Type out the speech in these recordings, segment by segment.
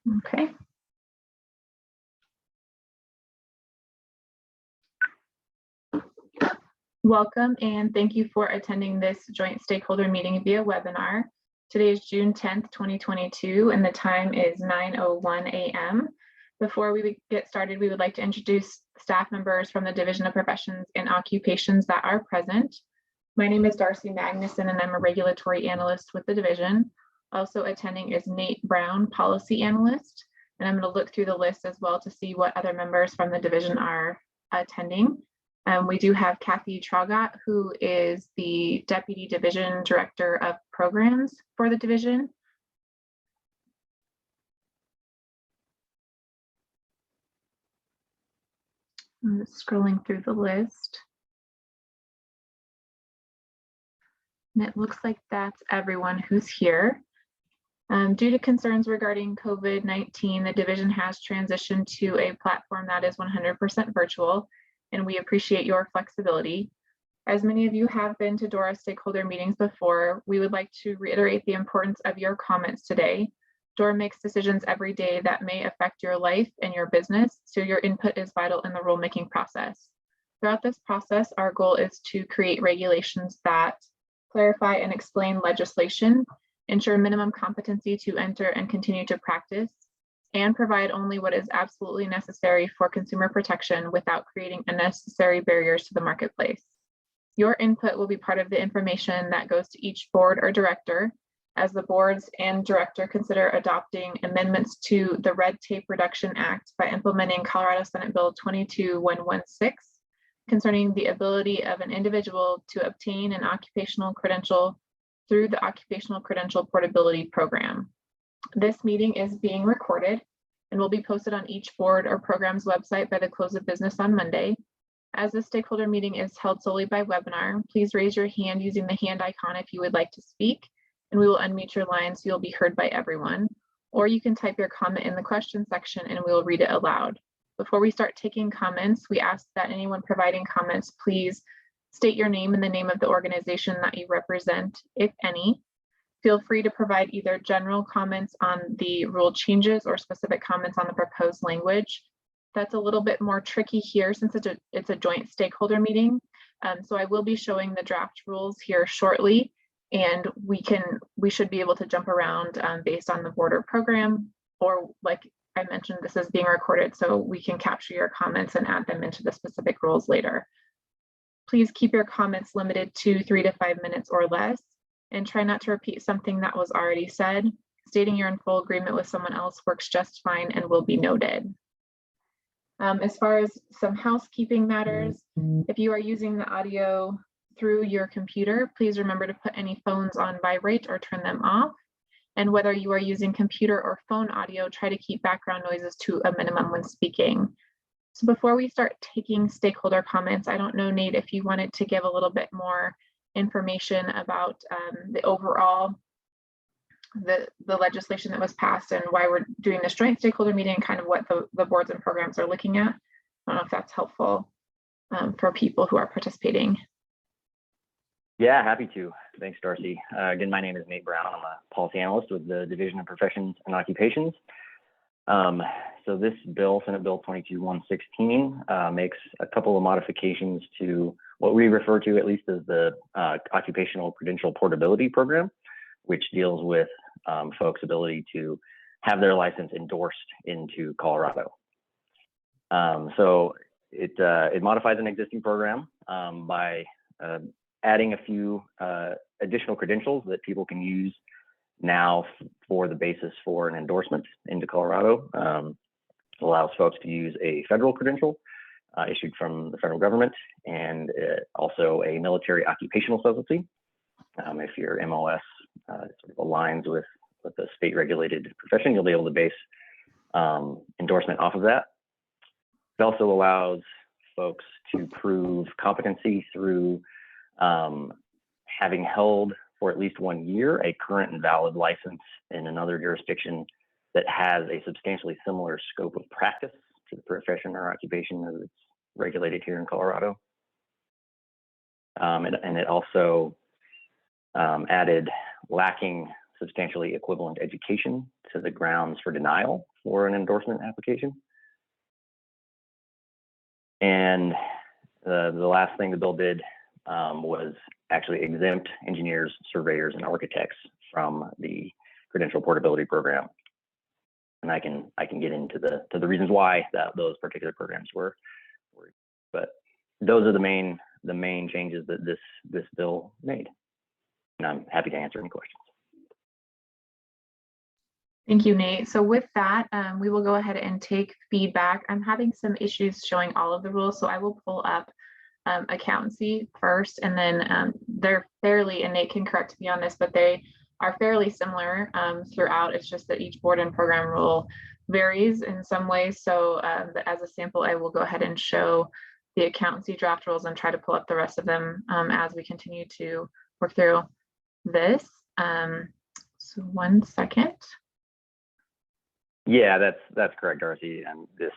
Okay. Welcome and thank you for attending this joint stakeholder meeting via webinar. Today is June 10th, 2022, and the time is 9:01 a.m. Before we get started, we would like to introduce staff members from the Division of Professions and Occupations that are present. My name is Darcy Magnuson, and I'm a regulatory analyst with the division. Also attending is Nate Brown, policy analyst, and I'm going to look through the list as well to see what other members from the division are attending. We do have Kathy Traugott, who is the Deputy Division Director of Programs for the division. I'm just scrolling through the list. And it looks like that's everyone who's here. Due to concerns regarding COVID-19, the division has transitioned to a platform that is 100% virtual, and we appreciate your flexibility. As many of you have been to DORA stakeholder meetings before, we would like to reiterate the importance of your comments today. DORA makes decisions every day that may affect your life and your business, so your input is vital in the rulemaking process. Throughout this process, our goal is to create regulations that clarify and explain legislation, ensure minimum competency to enter and continue to practice, and provide only what is absolutely necessary for consumer protection without creating unnecessary barriers to the marketplace. Your input will be part of the information that goes to each board or director as the boards and director consider adopting amendments to the Red Tape Reduction Act by implementing Colorado Senate Bill 22116 concerning the ability of an individual to obtain an occupational credential through the Occupational Credential Portability Program. This meeting is being recorded and will be posted on each board or program's website by the close of business on Monday. As the stakeholder meeting is held solely by webinar, please raise your hand using the hand icon if you would like to speak, and we will unmute your line so you'll be heard by everyone. Or you can type your comment in the question section and we will read it aloud. Before we start taking comments, we ask that anyone providing comments please state your name and the name of the organization that you represent, if any. Feel free to provide either general comments on the rule changes or specific comments on the proposed language. That's a little bit more tricky here since it's a joint stakeholder meeting. So I will be showing the draft rules here shortly, and we should be able to jump around based on the board or program, or like I mentioned, this is being recorded, so we can capture your comments and add them into the specific rules later. Please keep your comments limited to 3 to 5 minutes or less, and try not to repeat something that was already said. Stating you're in full agreement with someone else works just fine and will be noted. As far as some housekeeping matters, if you are using the audio through your computer, please remember to put any phones on vibrate or turn them off. And whether you are using computer or phone audio, try to keep background noises to a minimum when speaking. So before we start taking stakeholder comments, I don't know, Nate, if you wanted to give a little bit more information about the overall, the legislation that was passed and why we're doing this joint stakeholder meeting, kind of what the boards and programs are looking at. I don't know if that's helpful for people who are participating. Yeah, happy to. Thanks, Darcy. Again, my name is Nate Brown. I'm a policy analyst with the Division of Professions and Occupations. So this bill, Senate Bill 22116, makes a couple of modifications to what we refer to at least as the Occupational Credential Portability Program, which deals with folks' ability to have their license endorsed into Colorado. So it modifies an existing program by adding a few additional credentials that people can use now for the basis for an endorsement into Colorado. It allows folks to use a federal credential issued from the federal government, and also a military occupational specialty. If your MOS sort of aligns with the state regulated profession, you'll be able to base endorsement off of that. It also allows folks to prove competency through having held for at least 1 year a current and valid license in another jurisdiction that has a substantially similar scope of practice to the profession or occupation as it's regulated here in Colorado. And it also added lacking substantially equivalent education to the grounds for denial for an endorsement application. And the last thing the bill did was actually exempt engineers, surveyors, and architects from the Credential Portability program. And I can get into the reasons why those particular programs were, but those are the main changes that this bill made. And I'm happy to answer any questions. Thank you, Nate. So with that, we will go ahead and take feedback. I'm having some issues showing all of the rules, so I will pull up accountancy first, and then they're fairly, and Nate can correct me on this, but they are fairly similar throughout. It's just that each board and program rule varies in some ways. So as a sample, I will go ahead and show the accountancy draft rules and try to pull up the rest of them as we continue to work through this. So 1 second. Yeah, that's correct, Darcy. And this,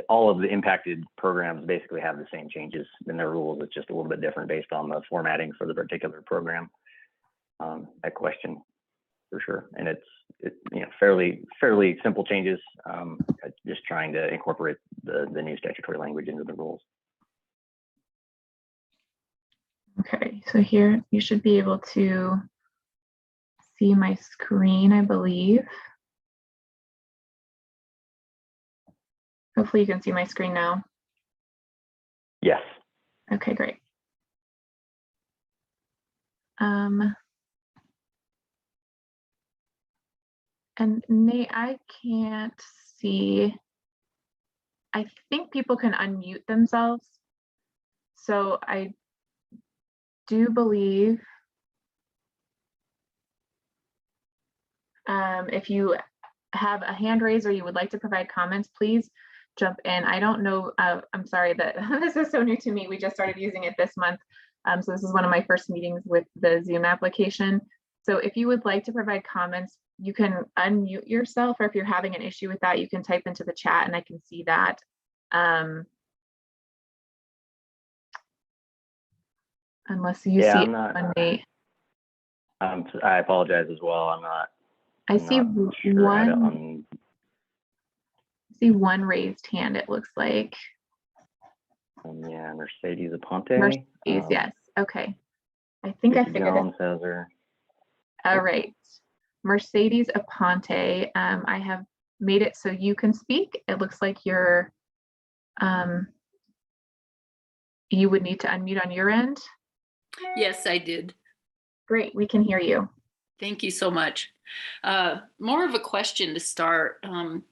all of the impacted programs basically have the same changes in their rules. It's just a little bit different based on the formatting for the particular program. That question, for sure. And it's fairly simple changes. Just trying to incorporate the new statutory language into the rules. Okay, so here you should be able to see my screen, I believe. Hopefully you can see my screen now. Yes. Okay, great. And Nate, I can't see. I think people can unmute themselves. So I do believe if you have a hand raised or you would like to provide comments, please jump in. I don't know, I'm sorry that this is so new to me. We just started using it this month. So this is one of my first meetings with the Zoom application. So if you would like to provide comments, you can unmute yourself, or if you're having an issue with that, you can type into the chat and I can see that. Unless you see Nate. I apologize as well. I'm not. I see one raised hand, it looks like. Yeah, Mercedes Aponte. Mercedes, yes. Okay. I think I figured it. All right. Mercedes Aponte, I have made it so you can speak. It looks like you're, you would need to unmute on your end. Yes, I did. Great, we can hear you. Thank you so much. More of a question to start. I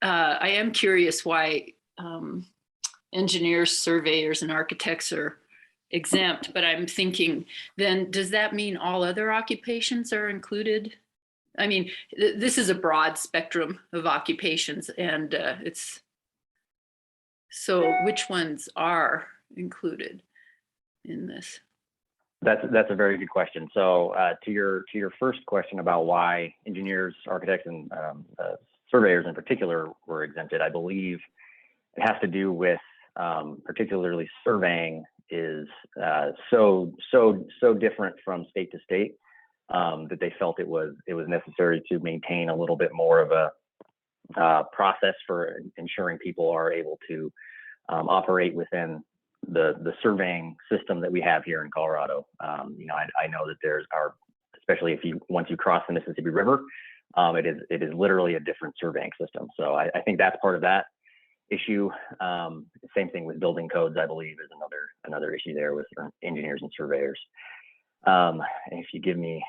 am curious why engineers, surveyors, and architects are exempt, but I'm thinking, then does that mean all other occupations are included? I mean, this is a broad spectrum of occupations, and so which ones are included in this? That's a very good question. So to your first question about why engineers, architects, and surveyors in particular were exempted, I believe it has to do with particularly surveying is so different from state to state that they felt it was necessary to maintain a little bit more of a process for ensuring people are able to operate within the surveying system that we have here in Colorado. I know that especially once you cross the Mississippi River, it is literally a different surveying system. So I think that's part of that issue. Same thing with building codes, I believe, is another issue there with engineers and surveyors. And if you give me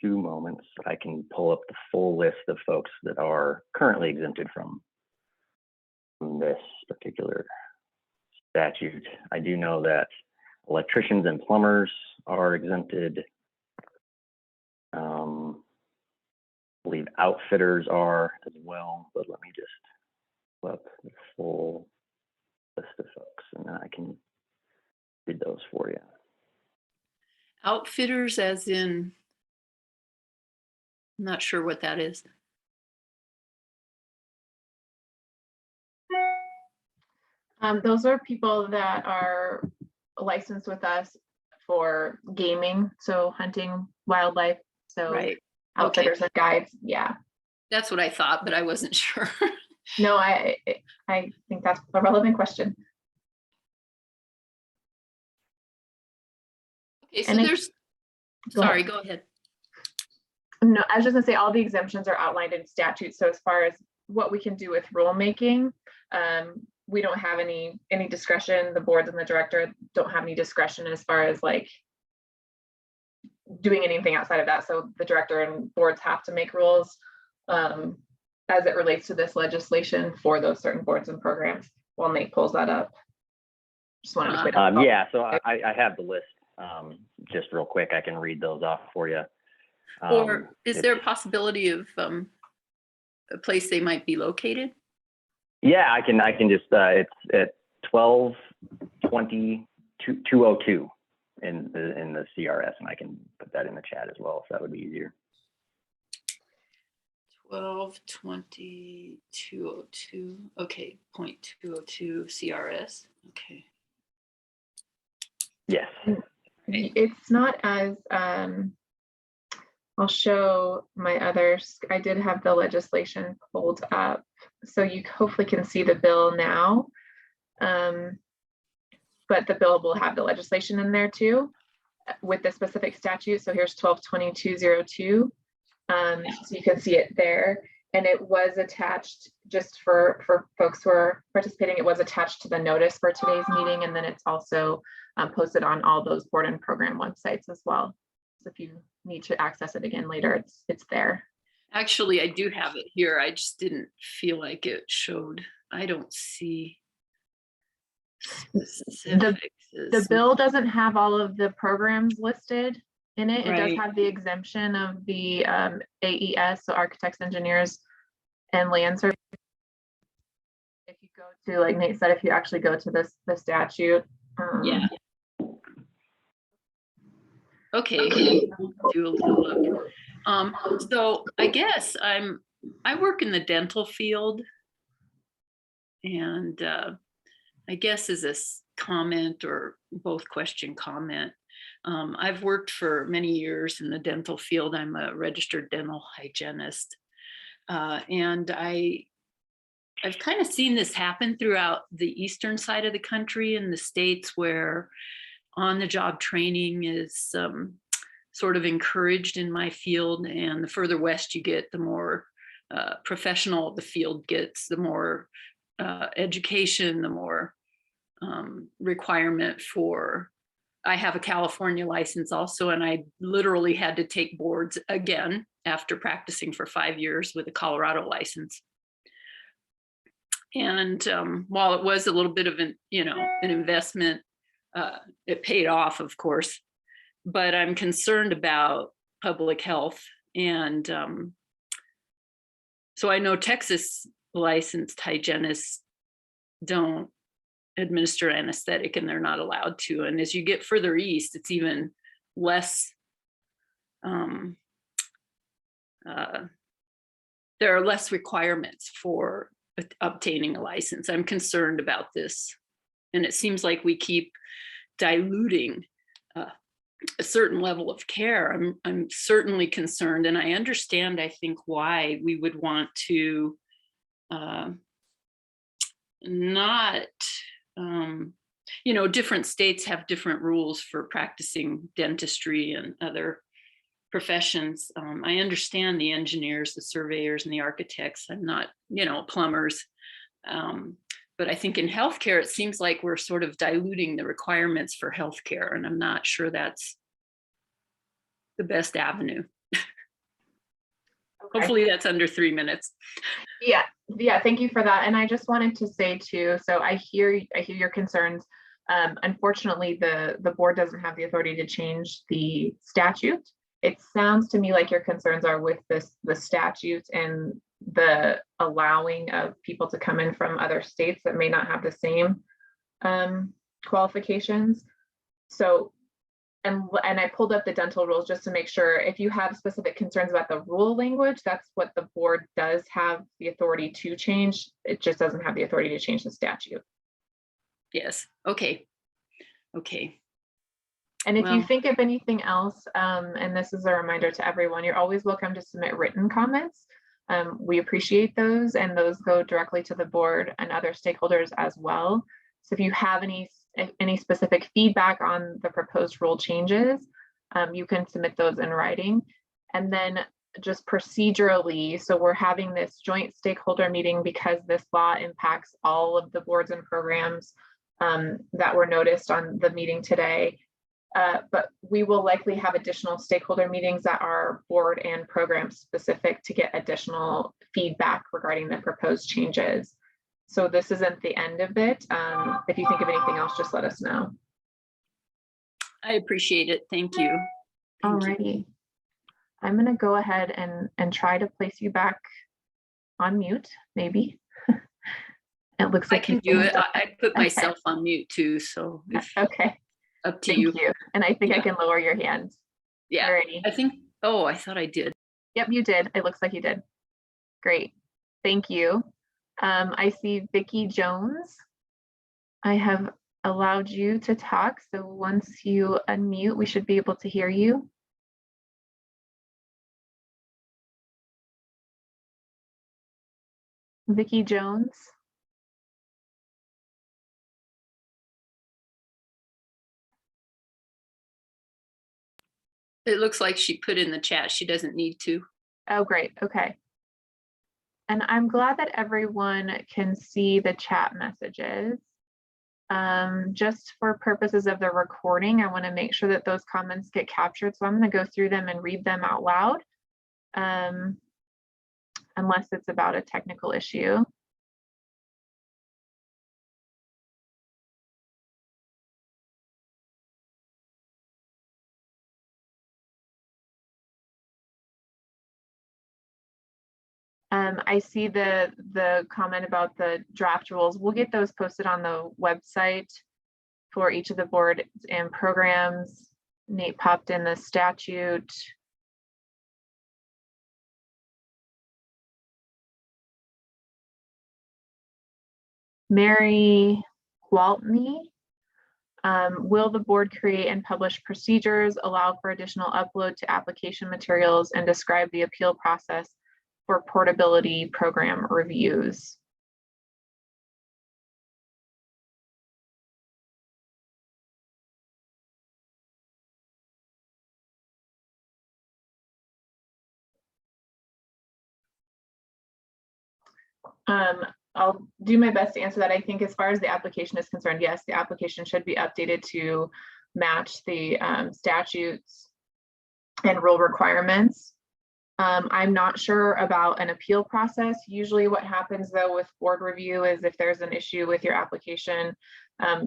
2 moments, I can pull up the full list of folks that are currently exempted from this particular statute. I do know that electricians and plumbers are exempted. I believe outfitters are as well, but let me just pull up the full list of folks and then I can read those for you. Outfitters as in, I'm not sure what that is. Those are people that are licensed with us for gaming, so hunting, wildlife, so Right. outfitters and guides. Yeah. That's what I thought, but I wasn't sure. No, I think that's a relevant question. Okay, so And there's, go ahead. sorry, go ahead. No, I was just gonna say all the exemptions are outlined in statute. So as far as what we can do with rulemaking, we don't have any discretion. The boards and the director don't have any discretion as far as like doing anything outside of that. So the director and boards have to make rules as it relates to this legislation for those certain boards and programs. While Nate pulls that up, just wanted to put yeah, so I have the list just real quick. I can read those off for you. Or is there a possibility of a place they might be located? Yeah, I can just, it's at 12/20/202 in the CRS, and I can put that in the chat as well, if that would be easier. 12/20/202. Okay, .202 CRS. Okay. Yes. It's not as I'll show my others. I did have the legislation pulled up, so you hopefully can see the bill now. But the bill will have the legislation in there too, with the specific statute. So here's 12/22/02. So you can see it there, and it was attached just for folks who are participating. It was attached to the notice for today's meeting, and then it's also posted on all those board and program websites as well. So if you need to access it again later, it's there. Actually, I do have it here. I just didn't feel like it showed. I don't see specifics. The bill doesn't have all of the programs listed in it. It does Right. have the exemption of the AES, so architects, engineers, and land surveyors. If you go to, like Nate said, if you actually go to the statute. Yeah. Okay, do a little look. So I guess I work in the dental field, and I guess as a comment or both question comment, I've worked for many years in the dental field. I'm a registered dental hygienist, and I've kind of seen this happen throughout the eastern side of the country in the states where on-the-job training is sort of encouraged in my field, and the further west you get, the more professional the field gets, the more education, the more requirement for. I have a California license also, and I literally had to take boards again after practicing for 5 years with a Colorado license. And while it was a little bit of an investment, it paid off, of course, but I'm concerned about public health. And so I know Texas licensed hygienists don't administer anesthetic, and they're not allowed to. And as you get further east, it's even less. There are less requirements for obtaining a license. I'm concerned about this. And it seems like we keep diluting a certain level of care. I'm certainly concerned, and I understand, I think, why we would want to not, different states have different rules for practicing dentistry and other professions. I understand the engineers, the surveyors, and the architects. I'm not, plumbers. But I think in healthcare, it seems like we're sort of diluting the requirements for healthcare, and I'm not sure that's the best avenue. Okay. Hopefully that's under 3 minutes. Yeah, thank you for that. And I just wanted to say too, so I hear your concerns. Unfortunately, the board doesn't have the authority to change the statute. It sounds to me like your concerns are with the statute and the allowing of people to come in from other states that may not have the same qualifications. So, and I pulled up the dental rules just to make sure if you have specific concerns about the rule language, that's what the board does have the authority to change. It just doesn't have the authority to change the statute. Yes. Okay. And if you Well, think of anything else, and this is a reminder to everyone, you're always welcome to submit written comments. We appreciate those, and those go directly to the board and other stakeholders as well. So if you have any specific feedback on the proposed rule changes, you can submit those in writing. And then just procedurally, so we're having this joint stakeholder meeting because this law impacts all of the boards and programs that were noticed on the meeting today. But we will likely have additional stakeholder meetings that are board and program specific to get additional feedback regarding the proposed changes. So this isn't the end of it. If you think of anything else, just let us know. I appreciate it. Thank you. Alrighty. I'm going to go ahead and try to place you back on mute, maybe. It looks I like can do it. I put myself on mute too, so okay. Up to Thank you. And I think I Yeah. can lower your hand. Yeah. Alrighty. I think, oh, I thought I did. Yep, you did. It looks like you did. Great. Thank you. I see Vicki Jones. I have allowed you to talk. So once you unmute, we should be able to hear you. Vicki Jones. It looks like she put in the chat. She doesn't need to. Oh, great. Okay. And I'm glad that everyone can see the chat messages. Just for purposes of the recording, I want to make sure that those comments get captured. So I'm going to go through them and read them out loud, unless it's about a technical issue. I see the comment about the draft rules. We'll get those posted on the website for each of the boards and programs. Nate popped in the statute. Mary Waltney. Will the board create and publish procedures, allow for additional upload to application materials, and describe the appeal process for portability program reviews? I'll do my best to answer that. I think as far as the application is concerned, yes, the application should be updated to match the statutes and rule requirements. I'm not sure about an appeal process. Usually what happens though with board review is if there's an issue with your application,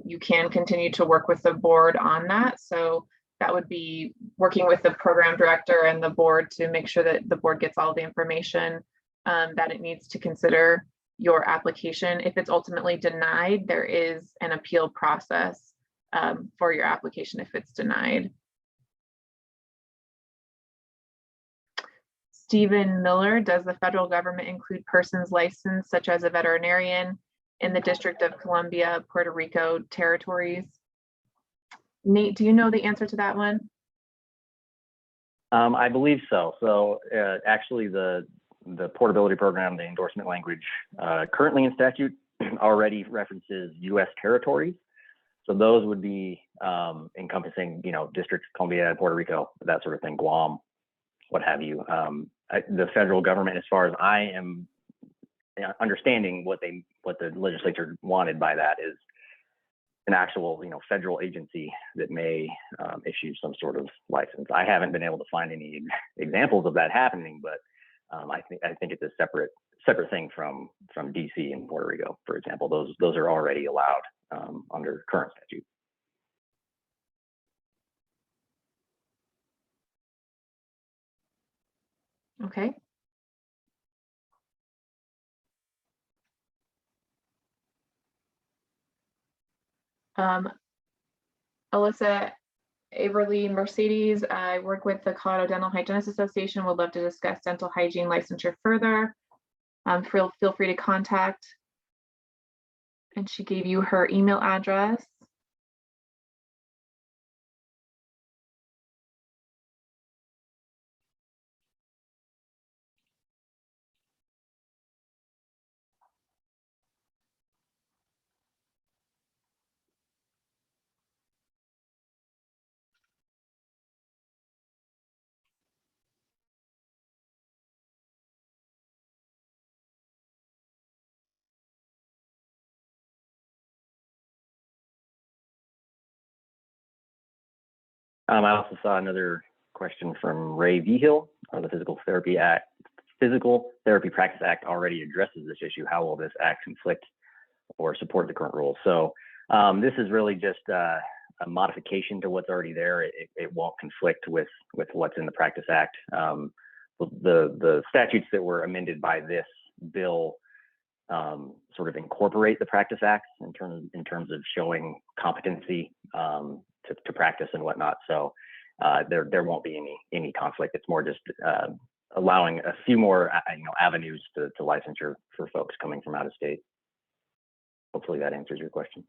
you can continue to work with the board on that. So that would be working with the program director and the board to make sure that the board gets all the information that it needs to consider your application. If it's ultimately denied, there is an appeal process for your application if it's denied. Stephen Miller, does the federal government include persons licensed such as a veterinarian in the District of Columbia, Puerto Rico territories? Nate, do you know the answer to that one? I believe so. So actually the portability program, the endorsement language currently in statute already references U.S. territories. So those would be encompassing, District of Columbia, Puerto Rico, that sort of thing, Guam, what have you. The federal government, as far as I am understanding what the legislature wanted by that, is an actual, federal agency that may issue some sort of license. I haven't been able to find any examples of that happening, but I think it's a separate thing from DC and Puerto Rico, for example. Those are already allowed under current statute. Okay. Alyssa Averly Mercedes, I work with the Colorado Dental Hygienists Association, would love to discuss dental hygiene licensure further. Feel free to contact. And she gave you her email address. I also saw another question from Ray Vigil. The Physical Therapy Practice Act already addresses this issue. How will this act conflict or support the current rules? So this is really just a modification to what's already there. It won't conflict with what's in the Practice Act. The statutes that were amended by this bill sort of incorporate the Practice Act in terms of showing competency to practice and whatnot. So there won't be any conflict. It's more just allowing a few more avenues to licensure for folks coming from out of state. Hopefully that answers your question.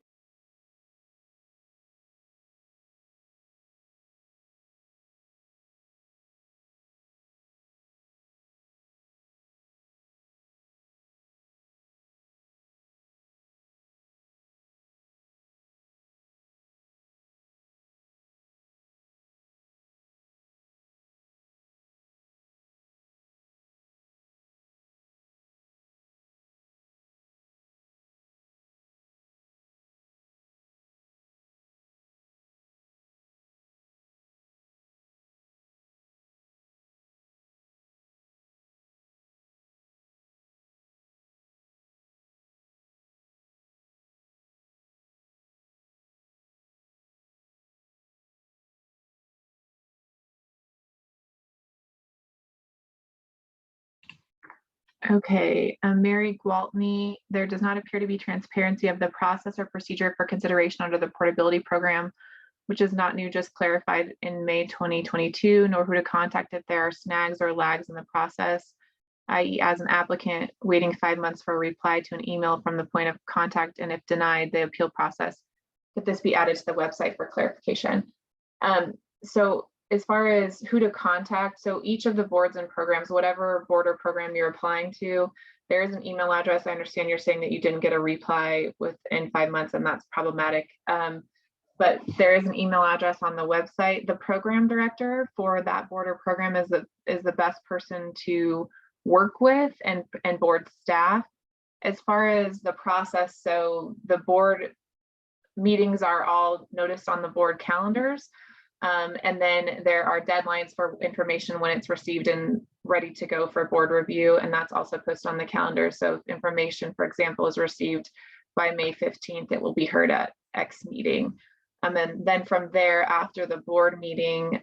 Okay, Mary Gwaltney, there does not appear to be transparency of the process or procedure for consideration under the Portability program, which is not new, just clarified in May 2022, nor who to contact if there are snags or lags in the process, i.e. as an applicant waiting 5 months for a reply to an email from the point of contact, and if denied, the appeal process. Could this be added to the website for clarification? So as far as who to contact, so each of the boards and programs, whatever board or program you're applying to, there is an email address. I understand you're saying that you didn't get a reply within 5 months, and that's problematic. But there is an email address on the website. The program director for that board or program is the best person to work with, and board staff. As far as the process, so the board meetings are all noticed on the board calendars. And then there are deadlines for information when it's received and ready to go for board review. And that's also posted on the calendar. So if information, for example, is received by May 15th, it will be heard at X meeting. And then from there, after the board meeting,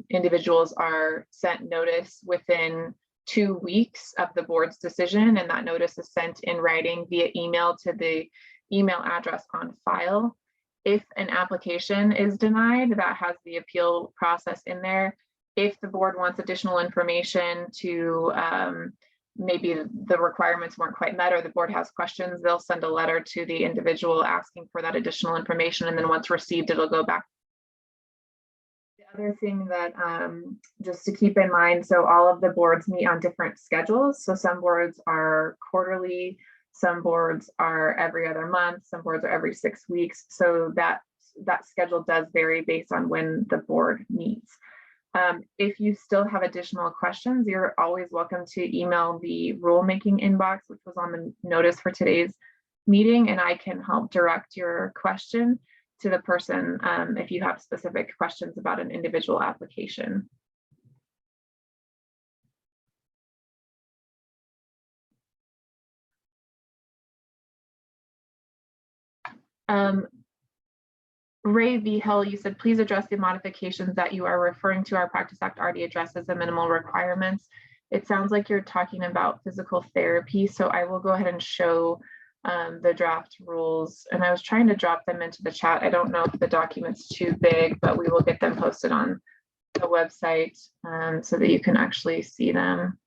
individuals are sent notice within 2 weeks of the board's decision. And that notice is sent in writing via email to the email address on file. If an application is denied, that has the appeal process in there. If the board wants additional information to maybe the requirements weren't quite met, or the board has questions, they'll send a letter to the individual asking for that additional information. And then once received, it'll go back. The other thing that just to keep in mind, so all of the boards meet on different schedules. So some boards are quarterly, some boards are every other month, some boards are every 6 weeks. So that schedule does vary based on when the board meets. If you still have additional questions, you're always welcome to email the rulemaking inbox, which was on the notice for today's meeting, and I can help direct your question to the person if you have specific questions about an individual application. Ray V. Hill, you said, please address the modifications that you are referring to. Our Practice Act already addresses the minimal requirements. It sounds like you're talking about physical therapy. So I will go ahead and show the draft rules. And I was trying to drop them into the chat. I don't know if the document's too big, but we will get them posted on the website so that you can actually see them.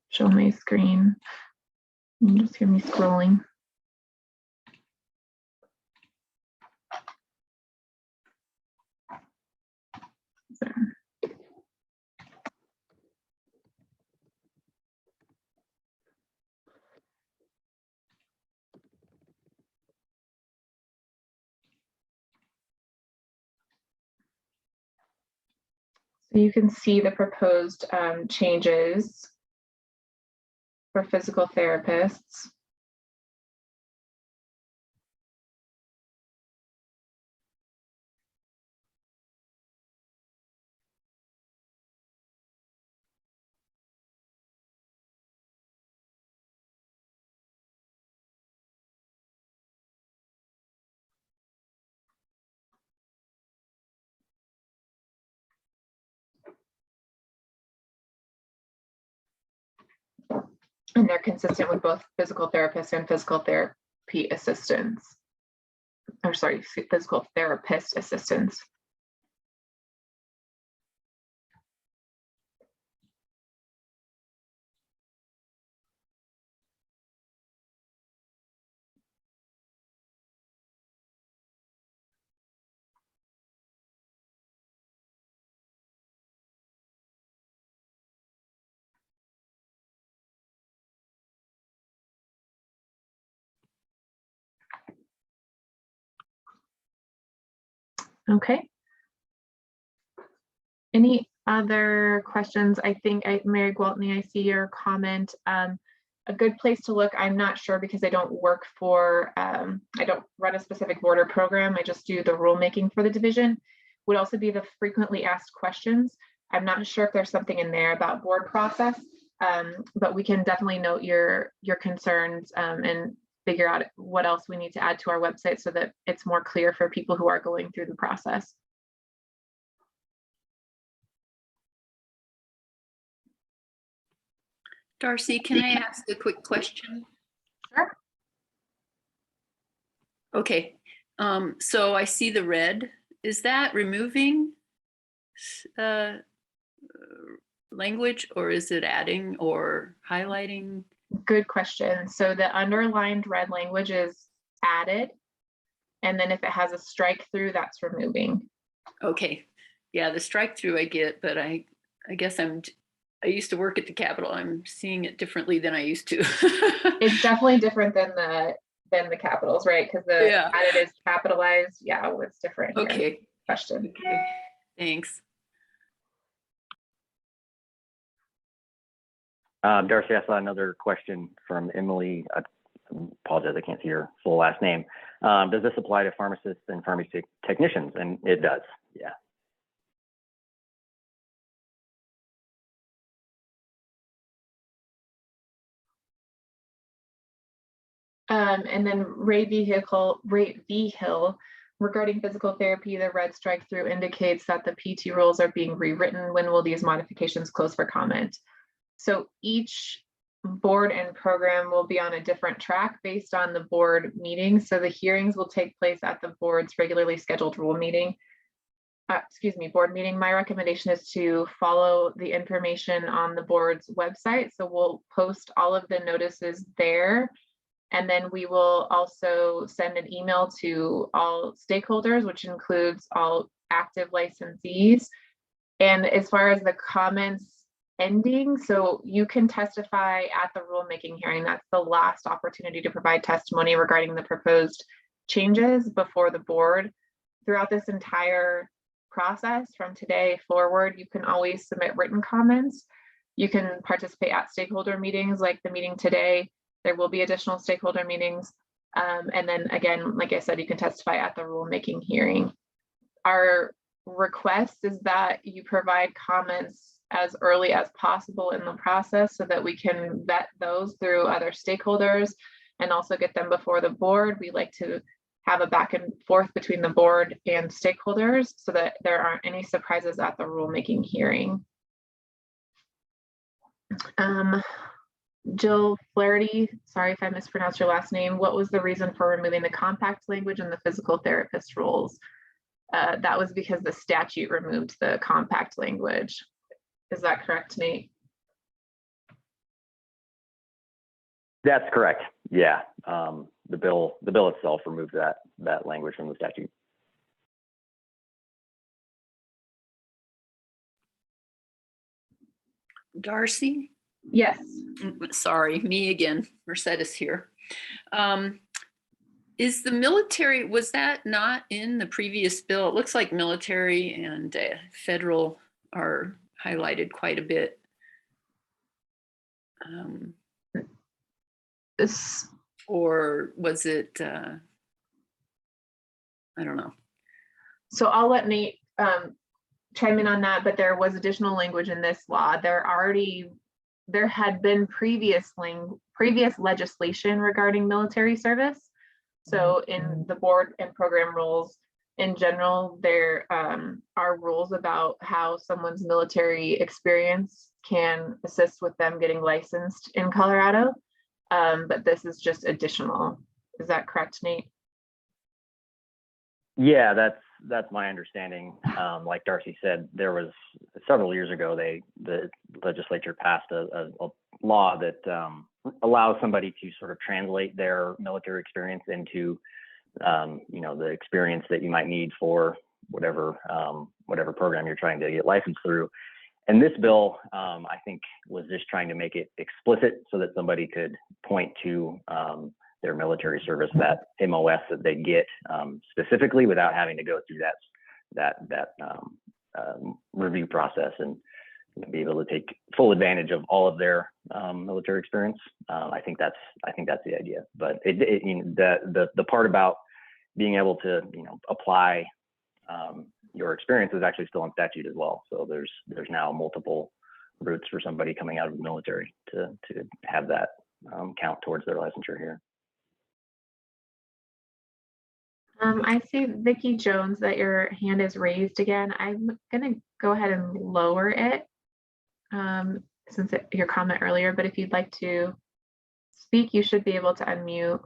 Show my screen. You can just hear me scrolling. There. So So you can see the proposed changes for physical therapists. And they're consistent with both physical therapists and physical therapy assistants. Or sorry, physical therapist assistants. Okay. Any other questions? I think Mary Gwaltney, I see your comment. A good place to look, I'm not sure because I don't work for, I don't run a specific board or program. I just do the rulemaking for the division. Would also be the frequently asked questions. I'm not sure if there's something in there about board process, but we can definitely note your concerns and figure out what else we need to add to our website so that it's more clear for people who are going through the process. Darcy, can I ask a quick question? Sure. Okay, so I see the red. Is that removing language, or is it adding or highlighting? Good question. So the underlined red language is added, and then if it has a strike through, that's removing. Okay, yeah, the strike through I get, but I guess I used to work at the Capitol. I'm seeing it differently than I used to. It's definitely different than the capitals, right? Because the Yeah. added is capitalized. Yeah, what's different here? Okay. Question. Okay. Thanks. Darcy, I saw another question from Emily. I apologize, I can't see your full last name. Does this apply to pharmacists and pharmacy technicians? And it does, yeah. And then Ray V. Hill, regarding physical therapy, the red strike through indicates that the PT rules are being rewritten. When will these modifications close for comment? So each board and program will be on a different track based on the board meeting. So the hearings will take place at the board's regularly scheduled board meeting. My recommendation is to follow the information on the board's website. So we'll post all of the notices there. And then we will also send an email to all stakeholders, which includes all active licensees. And as far as the comments ending, so you can testify at the rulemaking hearing. That's the last opportunity to provide testimony regarding the proposed changes before the board. Throughout this entire process from today forward, you can always submit written comments. You can participate at stakeholder meetings like the meeting today. There will be additional stakeholder meetings. And then again, like I said, you can testify at the rulemaking hearing. Our request is that you provide comments as early as possible in the process so that we can vet those through other stakeholders and also get them before the board. We like to have a back and forth between the board and stakeholders so that there aren't any surprises at the rulemaking hearing. Jill Flaherty, sorry if I mispronounced your last name. What was the reason for removing the compact language in the physical therapist rules? That was because the statute removed the compact language. Is that correct, Nate? That's correct. Yeah, the bill itself removed that language from the statute. Darcy? Yes. Sorry, me again, Mercedes here. Is the military, was that not in the previous bill? It looks like military and federal are highlighted quite a bit. Or was it, I don't know. So I'll let Nate chime in on that, but there was additional language in this law. There had been previous legislation regarding military service. So in the board and program rules in general, there are rules about how someone's military experience can assist with them getting licensed in Colorado. But this is just additional. Is that correct, Nate? Yeah, that's my understanding. Like Darcy said, there was several years ago, the legislature passed a law that allows somebody to sort of translate their military experience into, the experience that you might need for whatever program you're trying to get licensed through. And this bill, I think, was just trying to make it explicit so that somebody could point to their military service, that MOS that they get specifically, without having to go through that review process, and be able to take full advantage of all of their military experience. I think that's the idea. But the part about being able to apply your experience is actually still in statute as well. So there's now multiple routes for somebody coming out of the military to have that count towards their licensure here. I see Vicki Jones that your hand is raised again. I'm gonna go ahead and lower it since your comment earlier, but if you'd like to speak, you should be able to unmute.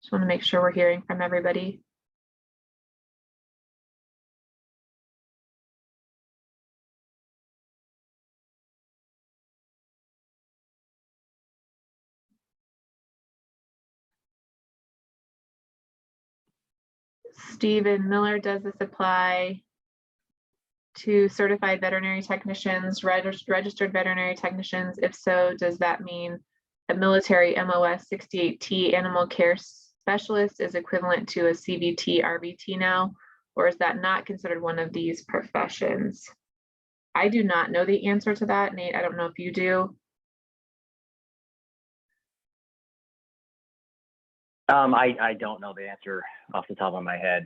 Just want to make sure we're hearing from everybody. Stephen Miller, does this apply to certified veterinary technicians, registered veterinary technicians? If so, does that mean a military MOS 68T animal care specialist is equivalent to a CVT RVT now, or is that not considered one of these professions? I do not know the answer to that, Nate. I don't know if you do. I don't know the answer off the top of my head.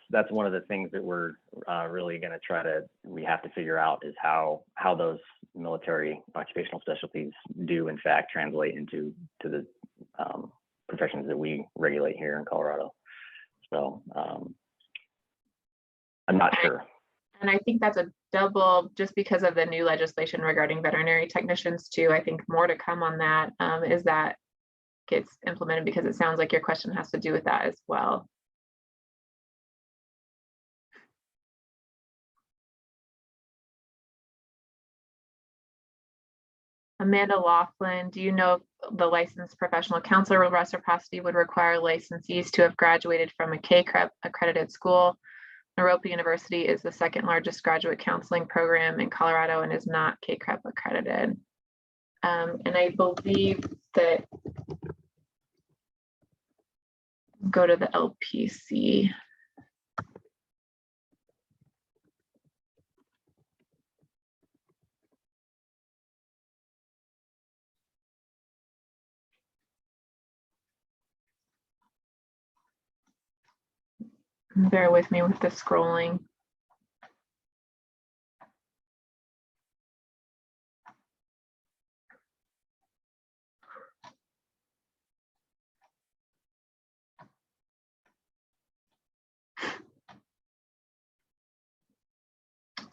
That's one of the things that we're really going to we have to figure out, is how those military occupational specialties do in fact translate into the professions that we regulate here in Colorado. So I'm not sure. And I think that's a double, just because of the new legislation regarding veterinary technicians too. I think more to come on that as that gets implemented, because it sounds like your question has to do with that as well. Amanda Laughlin, do you know if the licensed professional counselor with reciprocity would require licensees to have graduated from a KCREP accredited school? Naropa University is the second largest graduate counseling program in Colorado and is not KCREP accredited. And I believe that, go to the LPC. Bear with me with the scrolling.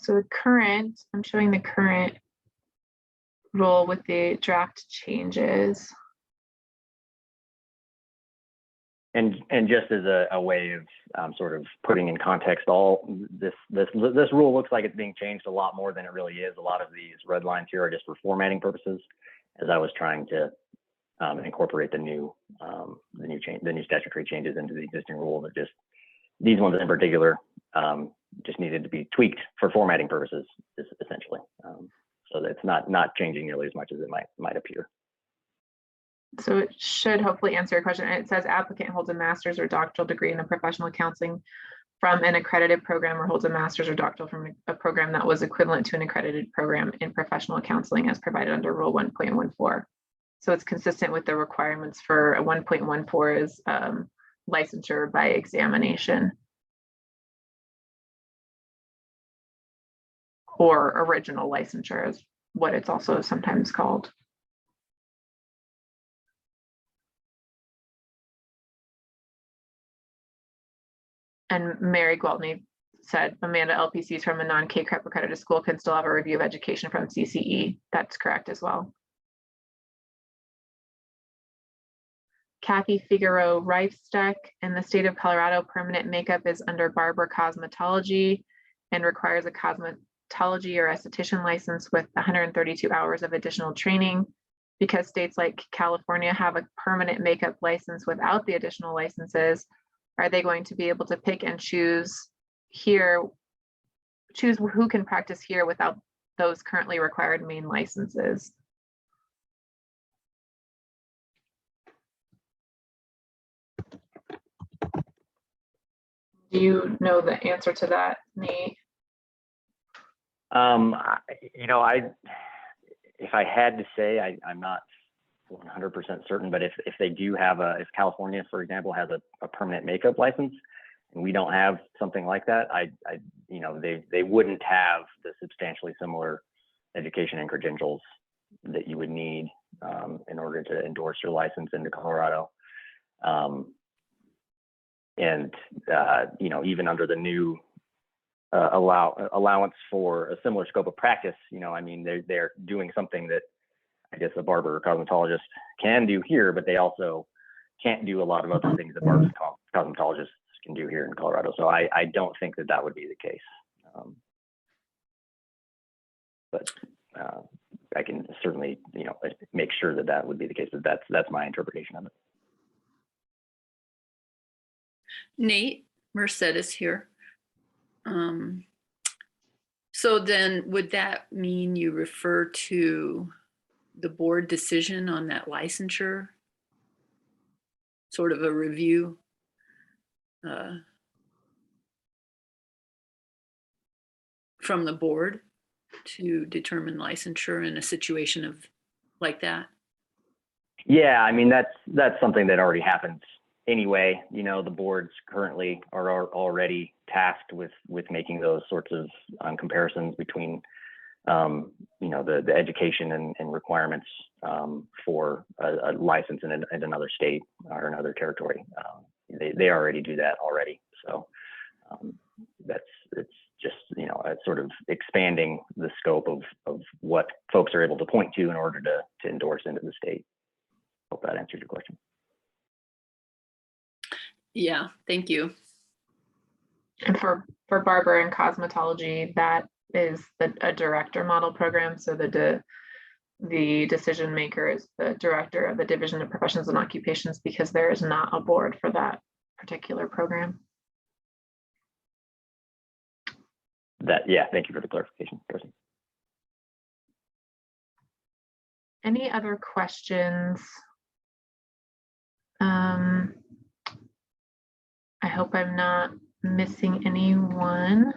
So the current, I'm showing the current rule with the draft changes. And just as a way of sort of putting in context, all this rule looks like it's being changed a lot more than it really is. A lot of these red lines here are just for formatting purposes, as I was trying to incorporate the new statutory changes into the existing rule. That just, these ones in particular, just needed to be tweaked for formatting purposes, essentially. So it's not changing nearly as much as it might appear. So it should hopefully answer your question. And it says applicant holds a master's or doctoral degree in the professional counseling from an accredited program or holds a master's or doctoral from a program that was equivalent to an accredited program in professional counseling as provided under Rule 1.14. So it's consistent with the requirements for a 1.14 is licensure by examination or original licensure is what it's also sometimes called. And Mary Gwaltney said, Amanda, LPCs from a non-KCREP accredited school can still have a review of education from CCE. That's correct as well. Kathy Figueroa Reifsteck, in the state of Colorado, permanent makeup is under barber cosmetology and requires a cosmetology or esthetician license with 132 hours of additional training. Because states like California have a permanent makeup license without the additional licenses, are they going to be able to pick and choose who can practice here without those currently required main licenses? Do you know the answer to that, Nate? If I had to say, I'm not 100% certain, but if they do have if California, for example, has a permanent makeup license, and we don't have something like that, they wouldn't have the substantially similar education and credentials that you would need in order to endorse your license into Colorado. Even under the new allowance for a similar scope of practice, they're doing something that I guess a barber or cosmetologist can do here, but they also can't do a lot of other things that barbers and cosmetologists can do here in Colorado. So I don't think that would be the case. But I can certainly, make sure that would be the case, but that's my interpretation of it. Nate Mercedes here. So then would that mean you refer to the board decision on that licensure, sort of a review? From the board to determine licensure in a situation of like that? Yeah, that's something that already happens anyway. The boards currently are already tasked with making those sorts of comparisons between the education and requirements for a license in another state or another territory. They already do that already. So it's just, it's sort of expanding the scope of what folks are able to point to in order to endorse into the state. Hope that answers your question. Yeah, thank you. And for barber and cosmetology, that is a director model program. So the decision maker is the director of the Division of Professions and Occupations, because there is not a board for that particular program. Thank you for the clarification, Darcy. Any other questions? I hope I'm not missing anyone.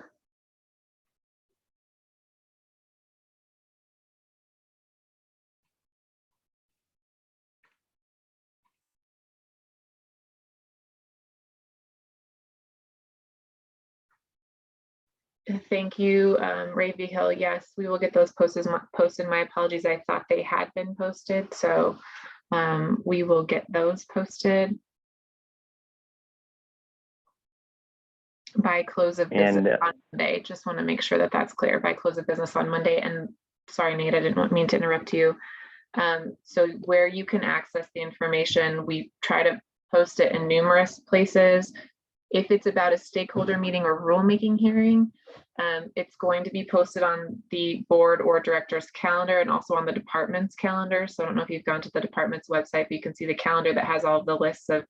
Thank you, Ray V. Hill. Yes, we will get those posted. My apologies, I thought they had been posted, so we will get those posted by close of business on Monday. Just want to make sure that that's clear, by close of business on Monday. And sorry, Nate, I didn't mean to interrupt you. So where you can access the information, we try to post it in numerous places. If it's about a stakeholder meeting or rulemaking hearing, it's going to be posted on the board or director's calendar and also on the department's calendar. So I don't know if you've gone to the department's website, but you can see the calendar that has all of the lists of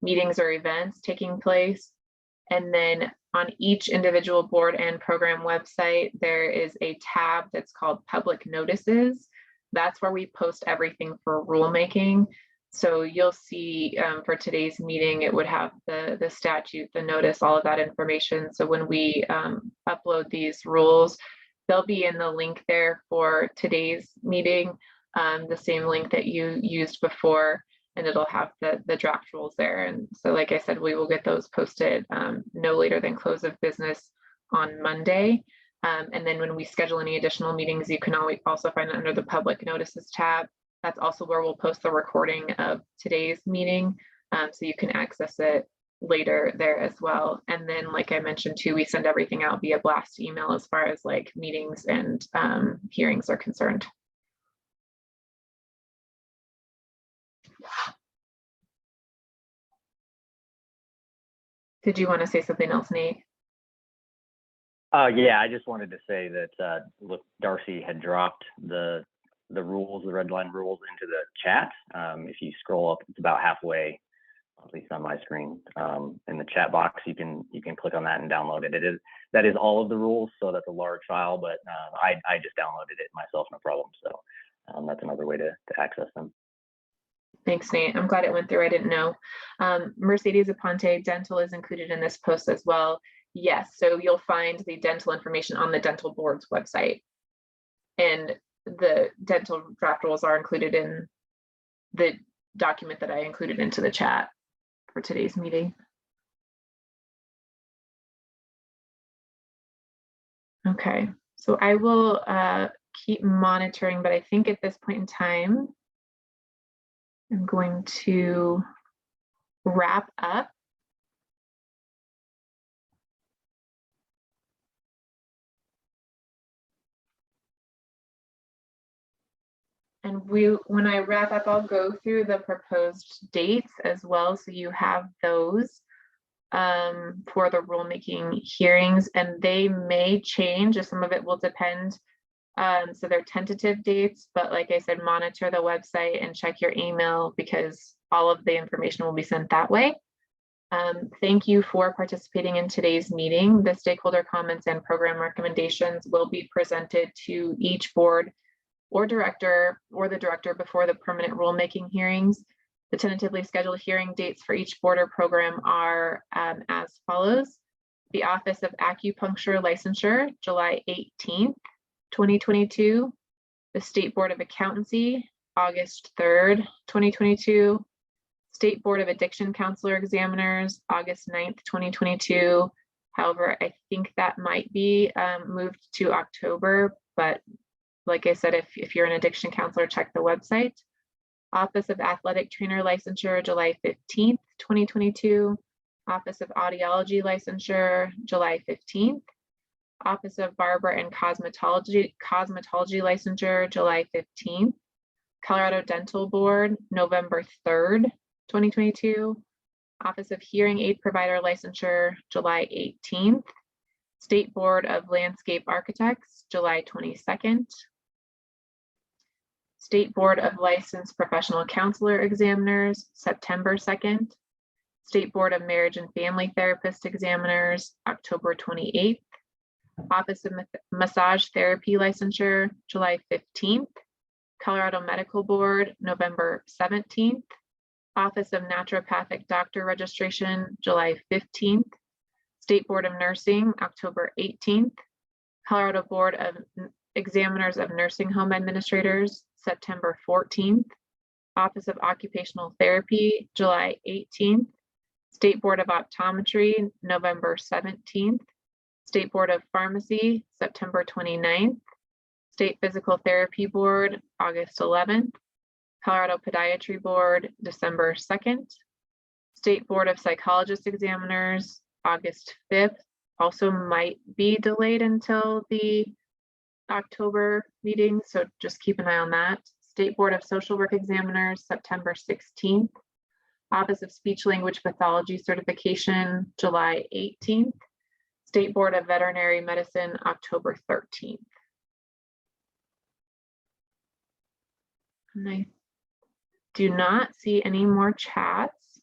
meetings or events taking place. And then on each individual board and program website, there is a tab that's called Public Notices. That's where we post everything for rulemaking. So you'll see for today's meeting, it would have the statute, the notice, all of that information. So when we upload these rules, they'll be in the link there for today's meeting, the same link that you used before, and it'll have the draft rules there. And so, like I said, we will get those posted no later than close of business on Monday. And then when we schedule any additional meetings, you can always also find it under the public notices tab. That's also where we'll post the recording of today's meeting, so you can access it later there as well. And then, like I mentioned too, we send everything out via blast email as far as like meetings and hearings are concerned. Did you want to say something else, Nate? Yeah, I just wanted to say that look, Darcy had dropped the rules, the red line rules, into the chat. If you scroll up, it's about halfway, at least on my screen, in the chat box. You can click on that and download it. That is all of the rules, so that's a large file. But I just downloaded it myself, no problem. So that's another way to access them. Thanks, Nate. I'm glad it went through. I didn't know. Mercedes Aponte Dental is included in this post as well. Yes, so you'll find the dental information on the dental board's website, and the dental draft rules are included in the document that I included into the chat for today's meeting. Okay, so I will keep monitoring, but I think at this point in time, I'm going to wrap up. And when I wrap up, I'll go through the proposed dates as well, so you have those for the rulemaking hearings, and they may change, some of it will depend. So they're tentative dates, but like I said, monitor the website and check your email because all of the information will be sent that way. Thank you for participating in today's meeting. The stakeholder comments and program recommendations will be presented to each board or director or the director before the permanent rulemaking hearings. The tentatively scheduled hearing dates for each board or program are as follows. The Office of Acupuncture Licensure, July 18th, 2022. The State Board of Accountancy, August 3rd, 2022. State Board of Addiction Counselor Examiners, August 9th, 2022. However, I think that might be moved to October, but like I said, if you're an addiction counselor, check the website. Office of Athletic Trainer Licensure, July 15th, 2022. Office of Audiology Licensure, July 15th. Office of Barber and Cosmetology Licensure, July 15th. Colorado Dental Board, November 3rd, 2022. Office of Hearing Aid Provider Licensure, July 18th. State Board of Landscape Architects, July 22nd. State Board of Licensed Professional Counselor Examiners, September 2nd. State Board of Marriage and Family Therapist Examiners, October 28th. Office of Massage Therapy Licensure, July 15th. Colorado Medical Board, November 17th. Office of Naturopathic Doctor Registration, July 15th. State Board of Nursing, October 18th. Colorado Board of Examiners of Nursing Home Administrators, September 14th. Office of Occupational Therapy, July 18th. State Board of Optometry, November 17th. State Board of Pharmacy, September 29th. State Physical Therapy Board, August 11th. Colorado Podiatry Board, December 2nd. State Board of Psychologist Examiners, August 5th. Also might be delayed until the October meeting, so just keep an eye on that. State Board of Social Work Examiners, September 16th. Office of Speech Language Pathology Certification, July 18th. State Board of Veterinary Medicine, October 13th. And I do not see any more chats.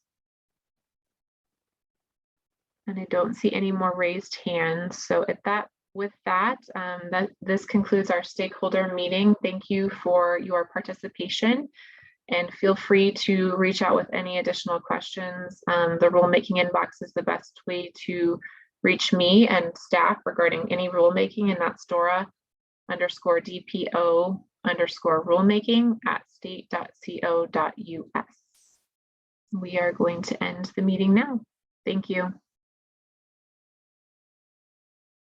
And I don't see any more raised hands. So with that, this concludes our stakeholder meeting. Thank you for your participation. And feel free to reach out with any additional questions. The rulemaking inbox is the best way to reach me and staff regarding any rulemaking, and that's Dora_DPO_rulemaking@state.co.us. We are going to end the meeting now. Thank you.